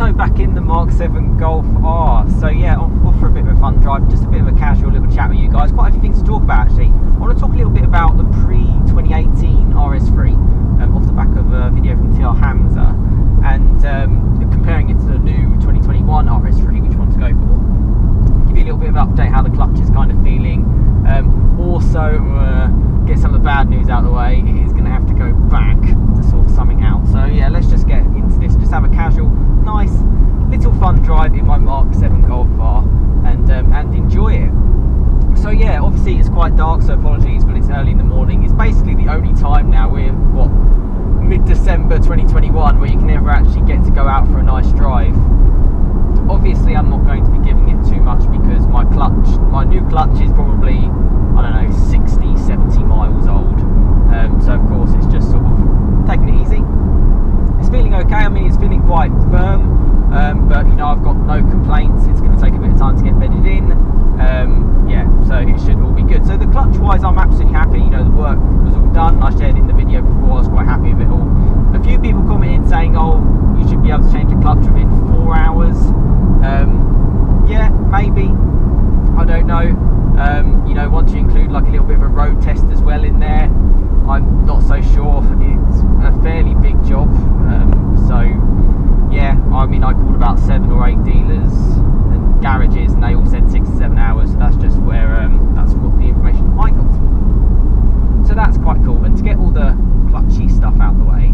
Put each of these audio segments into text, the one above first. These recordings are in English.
So back in the Mark 7 Golf R. So yeah, off for a bit of a fun drive, just a bit of a casual little chat with you guys. Quite a few things to talk about actually. I want to talk a little bit about the Pre-2018 RS3 off the back of a video from TR Hamza, and comparing it to the new 2021 RS3, which one to go for. Give you a little bit of an update how the clutch is kind of feeling. Also get some of the bad news out of the way. It is going to have to go back to sort something out. So yeah, let's just get into this. Just have a casual, nice, little fun drive in my Mark 7 Golf R and enjoy it. So yeah, obviously it's quite dark, so apologies, but it's early in the morning. It's basically the only time now, we're what, mid-December 2021, where you can never actually get to go out for a nice drive. Obviously I'm not going to be giving it too much because my new clutch is probably, I don't know, 60, 70 miles old. So of course it's just sort of taking it easy. It's feeling okay. I mean, it's feeling quite firm, but you know, I've got no complaints. It's going to take a bit of time to get bedded in. Yeah, so it should all be good. So the clutch wise, I'm absolutely happy. You know, the work was all done. I shared it in the video before. I was quite happy with it all. A few people commented saying, oh, you should be able to change the clutch within 4 hours. Yeah, maybe, I don't know. You know, once you include like a little bit of a road test as well in there, I'm not so sure. It's a fairly big job. So yeah, I mean, I called about 7 or 8 dealers and garages, and they all said 6 to 7 hours. So that's just where that's what the information I got. So that's quite cool. And to get all the clutchy stuff out of the way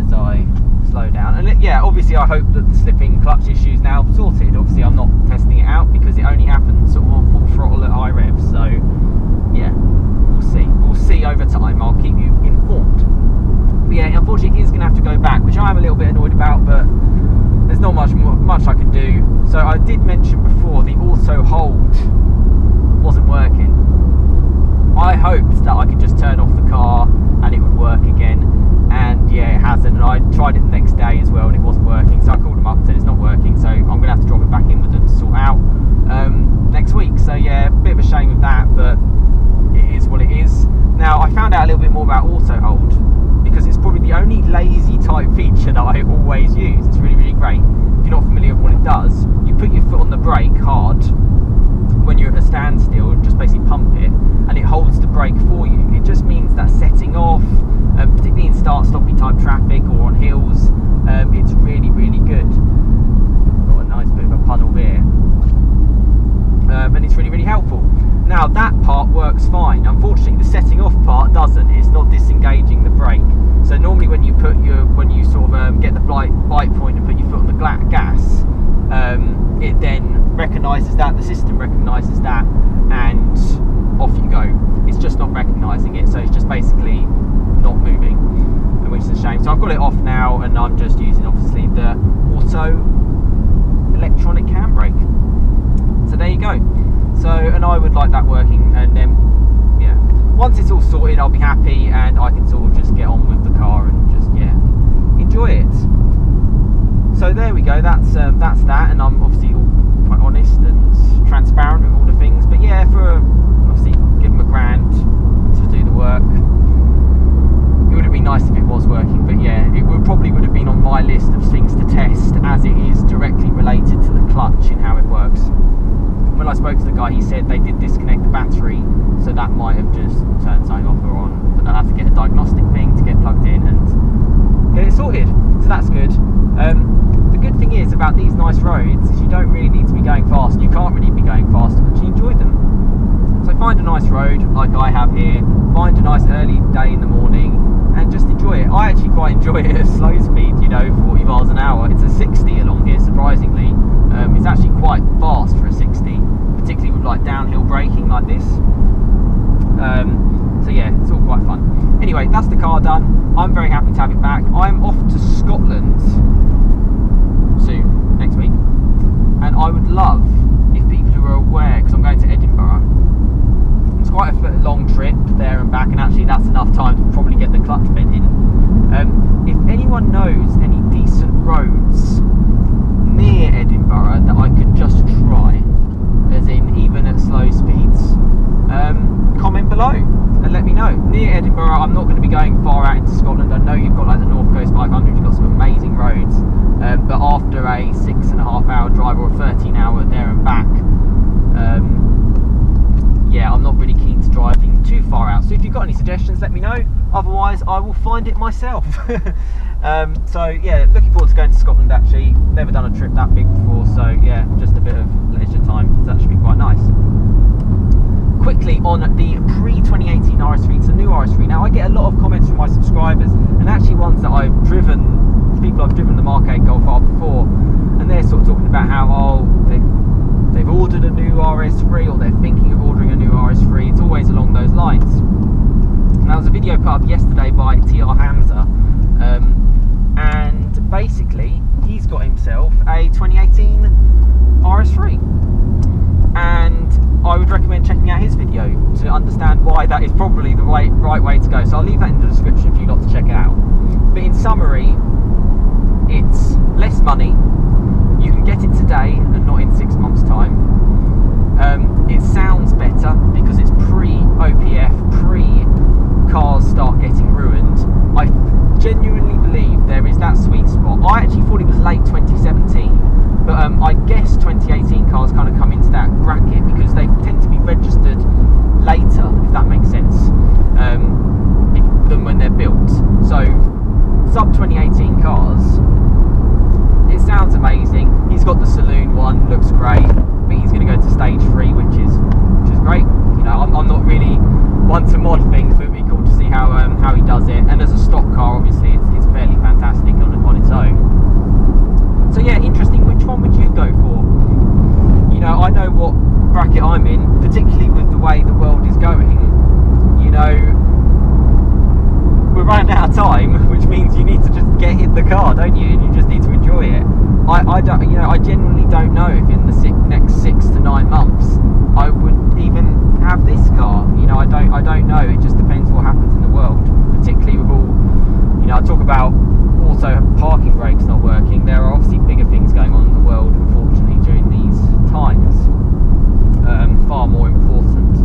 as I slow down, and yeah, obviously I hope that the slipping clutch issue is now sorted. Obviously I'm not testing it out because it only happened sort of on full throttle at high revs. So yeah, we'll see over time. I'll keep you informed. But yeah, unfortunately it is going to have to go back, which I am a little bit annoyed about, but there's not much I can do. So I did mention before the auto hold wasn't working. I hoped that I could just turn off the car and it would work again, and yeah, it hasn't. And I tried it the next day as well and it wasn't working, so I called them up and said it's not working, so I'm going to have to drop it back in with them to sort out next week. So yeah, a bit of a shame with that, but it is what it is. Now, I found out a little bit more about auto hold because it's probably the only lazy type feature that I always use. It's really, really great. If you're not familiar with what it does, you put your foot on the brake hard when you're at a standstill, just basically pump it, and it holds the brake for you. It just means that setting off, particularly in start-stoppy type traffic or on hills, it's really, really good. Got a nice bit of a puddle here. And it's really, really helpful. Now that part works fine. Unfortunately, the setting off part doesn't. It's not disengaging the brake. So normally when you sort of get the bite point and put your foot on the gas, it then recognises that, the system recognises that, and off you go. It's just not recognising it, so it's just basically not moving, which is a shame. So I've got it off now, and I'm just using obviously the auto electronic handbrake. So there you go. So, and I would like that working, and then yeah, once it's all sorted, I'll be happy, and I can sort of just get on with the car and just enjoy it. So there we go. That's that, and I'm obviously all quite honest and transparent with all the things. But yeah, for obviously give them £1,000 to do the work. It would have been nice if it was working, but yeah, it probably would have been on my list of things to test, as it is directly related to the clutch and how it works. When I spoke to the guy, he said they did disconnect the battery, so that might have just turned something off or on, but they'll have to get a diagnostic thing to get plugged in and get it sorted. So that's good. The good thing is about these nice roads is you don't really need to be going fast. You can't really be going fast to actually enjoy them. So find a nice road like I have here, find a nice early day in the morning, and just enjoy it. I actually quite enjoy it at slow speed, you know, 40 miles an hour. It's a 60 along here, surprisingly. It's actually quite fast for a 60, particularly with like downhill braking like this. So yeah, it's all quite fun. Anyway, that's the car done. I'm very happy to have it back. I'm off to Scotland soon, next week, and I would love if people who are aware, because I'm going to Edinburgh. It's quite a long trip there and back, and actually that's enough time to probably get the clutch bed in. If anyone knows any decent roads after a 6.5-hour drive or a 13-hour there and back, yeah, I'm not really keen to driving too far out. So if you've got any suggestions, let me know. Otherwise, I will find it myself. So yeah, looking forward to going to Scotland actually. Never done a trip that big before, so yeah, just a bit of leisure time. So that should be quite nice. Quickly on the pre-2018 RS3 to the new RS3. Now I get a lot of comments from my subscribers, and actually ones that I've driven, people I've driven the Mark 8 Golf R before, and they're sort of talking about how they've ordered a new RS3 or they're thinking of ordering a new RS3. It's always along those lines. Now there was a video put up yesterday by TR Hamza, and basically he's got himself a 2018 RS3, and I would recommend checking out his video to understand why that is probably the right way to go. So I'll leave that in the description if you'd like to check it out. But in summary, it's less money, you can get it today and not in 6 months time. It sounds better because it's pre-OPF, pre-cars start getting ruined. I genuinely believe there is that sweet spot. I actually thought it was late 2017, but I guess 2018 cars kind of come into that bracket because they tend to be registered later, if that makes sense, than when they're built. So sub 2018 cars, it sounds amazing. He's got the saloon one, looks great. I think he's going to go to stage 3, which is great. You know, I'm not really one to mod things, but it'd be cool to see how he does it. And as a stock car, obviously, it's fairly fantastic on its own. So yeah, interesting. Which one would you go for? You know, I know what bracket I'm in, particularly with the way the world is going. You know, we're running out of time, which means you need to just get in the car, don't you? And you just need to enjoy it. I don't, you know, I genuinely don't know if in the next 6 to 9 months I would even have this car. You know, I don't know. It just depends what happens in the world, particularly with all, you know, I talk about also parking brakes not working. There are obviously bigger things going on in the world, unfortunately, during these times. Far more important.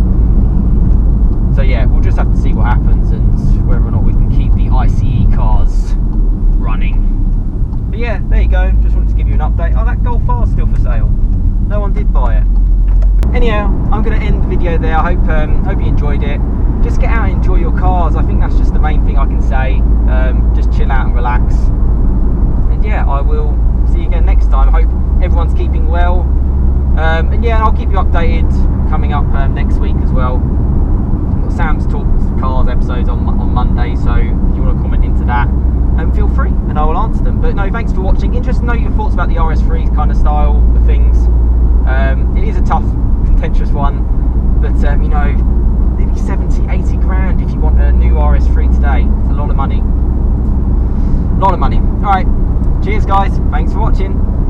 So yeah, we'll just have to see what happens and whether or not we can keep the ICE cars running. But yeah, there you go. Just wanted to give you an update. Oh, that Golf R is still for sale. No one did buy it. Anyhow, I'm going to end the video there. I hope you enjoyed it. Just get out and enjoy your cars. I think that's just the main thing I can say. Just chill out and relax. And yeah, I will see you again next time. I hope everyone's keeping well. And yeah, I'll keep you updated coming up next week as well. Sam's Talk Cars episodes on Monday, so if you want to comment into that, feel free and I will answer them. But no, thanks for watching. Interested to know your thoughts about the RS3 kind of style of things. It is a tough, contentious one, but you know, maybe 70, 80 grand if you want a new RS3 today. It's a lot of money. Alright, cheers guys, thanks for watching.